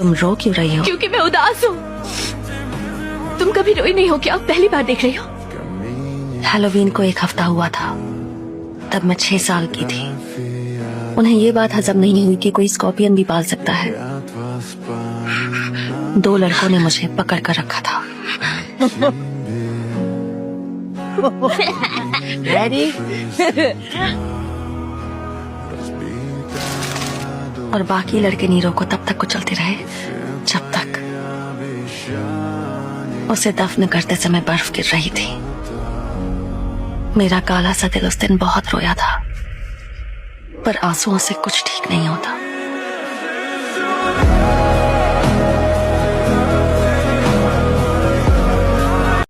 तुम रो क्यों रही हो? क्योंकि मैं उदास हूँ। तुम कभी रोई नहीं हो क्या? पहली बार देख रही हो? हैलोवीन को 1 हफ्ता हुआ था, तब मैं 6 साल की थी। उन्हें ये बात हजम नहीं हुई कि कोई स्कॉर्पियन भी पाल सकता है। 2 लड़कों ने मुझे पकड़ कर रखा था। डैडी। और बाकी लड़के नीरो को तब तक कुचलते रहे जब तक उसे दफन करते समय बर्फ गिर रही थी। मेरा काला सा दिल उस दिन बहुत रोया था, पर आंसुओं से कुछ ठीक नहीं होता।